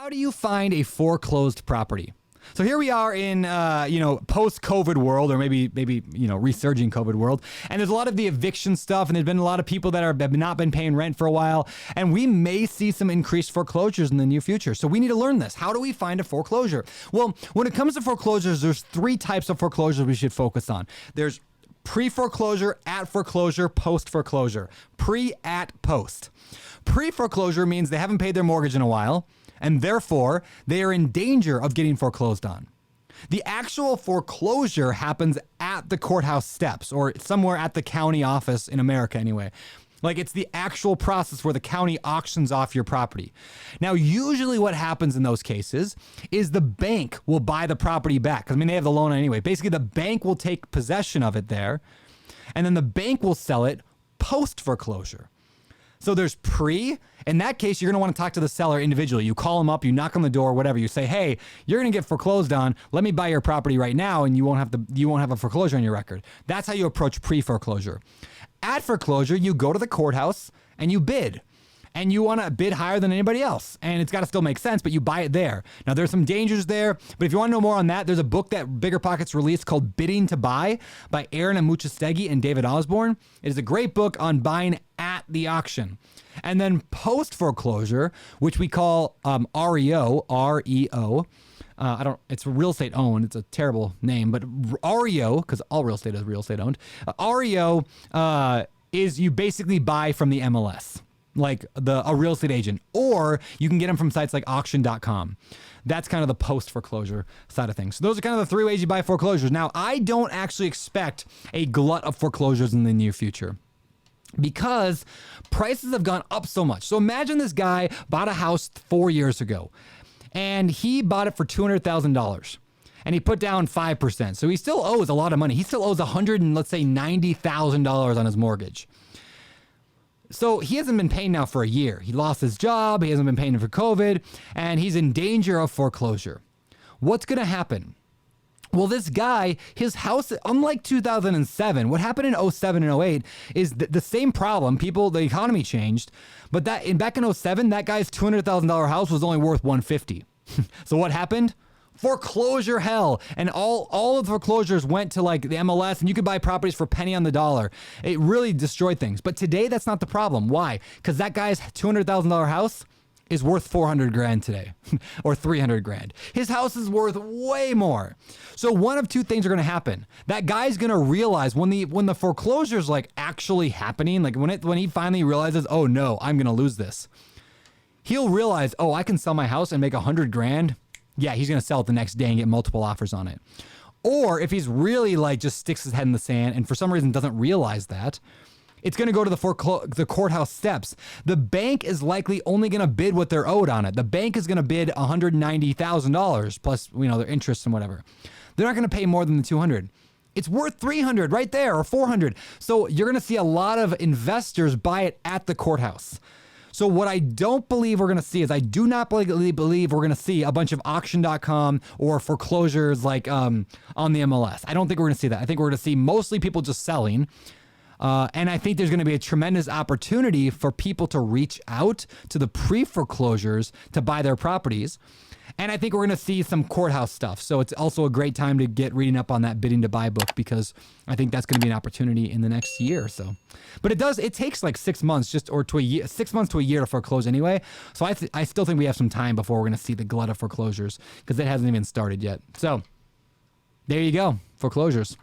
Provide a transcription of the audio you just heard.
How do you find a foreclosed property? So here we are in, post-COVID world, or maybe resurging COVID world. And there's a lot of the eviction stuff, and there's been a lot of people that have not been paying rent for a while. And we may see some increased foreclosures in the near future. So we need to learn this. How do we find a foreclosure? Well, when it comes to foreclosures, there's three types of foreclosures we should focus on. There's pre-foreclosure, at-foreclosure, post-foreclosure. Pre, at, post. Pre-foreclosure means they haven't paid their mortgage in a while, and therefore they are in danger of getting foreclosed on. The actual foreclosure happens at the courthouse steps or somewhere at the county office in America anyway. Like, it's the actual process where the county auctions off your property. Now, usually what happens in those cases is the bank will buy the property back. I mean, they have the loan anyway. Basically, the bank will take possession of it there, and then the bank will sell it post-foreclosure. So there's pre. In that case, you're going to want to talk to the seller individually. You call them up, you knock on the door, whatever. You say, hey, you're going to get foreclosed on. Let me buy your property right now, and you won't have a foreclosure on your record. That's how you approach pre-foreclosure. At foreclosure, you go to the courthouse and you bid. And you want to bid higher than anybody else. And it's got to still make sense, but you buy it there. Now, there's some dangers there, but if you want to know more on that, there's a book that BiggerPockets released called Bidding to Buy by Aaron Amuchastegui and David Osborne. It is a great book on buying at the auction. And then post-foreclosure, which we call REO, R-E-O. It's real estate owned. It's a terrible name, but REO, because all real estate is real estate owned. REO is you basically buy from the MLS. Like a real estate agent, or you can get them from sites like auction.com. That's kind of the post-foreclosure side of things. So those are kind of the three ways you buy foreclosures. Now, I don't actually expect a glut of foreclosures in the near future because prices have gone up so much. So imagine this guy bought a house 4 years ago and he bought it for $200,000. And he put down 5%. So he still owes a lot of money. He still owes $90,000 on his mortgage. So he hasn't been paying now for a year. He lost his job. He hasn't been paying for COVID, and he's in danger of foreclosure. What's going to happen? Well, this guy, his house, unlike 2007, what happened in 07 and 08 is the same problem. The economy changed, but back in 07, that guy's $200,000 house was only worth $150. So what happened? Foreclosure hell. And all of the foreclosures went to like the MLS, and you could buy properties for a penny on the dollar. It really destroyed things. But today, that's not the problem. Why? Because that guy's $200,000 house is worth $400,000 today, or $300,000. His house is worth way more. So one of two things are going to happen. That guy's going to realize when the foreclosure is like actually happening, like when he finally realizes, oh no, I'm going to lose this. He'll realize, oh, I can sell my house and make $100,000. Yeah, he's going to sell it the next day and get multiple offers on it. Or if he's really like just sticks his head in the sand and for some reason doesn't realize that, it's going to go to the courthouse steps. The bank is likely only going to bid what they're owed on it. The bank is going to bid $190,000 plus, their interest and whatever. They're not going to pay more than the $200,000. It's worth $300,000 right there, or $400,000. So you're going to see a lot of investors buy it at the courthouse. So what I don't believe we're going to see is I do not believe we're going to see a bunch of auction.com or foreclosures like on the MLS. I don't think we're going to see that. I think we're going to see mostly people just selling. And I think there's going to be a tremendous opportunity for people to reach out to the pre-foreclosures to buy their properties. And I think we're going to see some courthouse stuff. So it's also a great time to get reading up on that Bidding to Buy book because I think that's going to be an opportunity in the next year or so. But it takes like 6 months 6 months to a year to foreclose anyway. So I still think we have some time before we're going to see the glut of foreclosures because it hasn't even started yet. So there you go, foreclosures.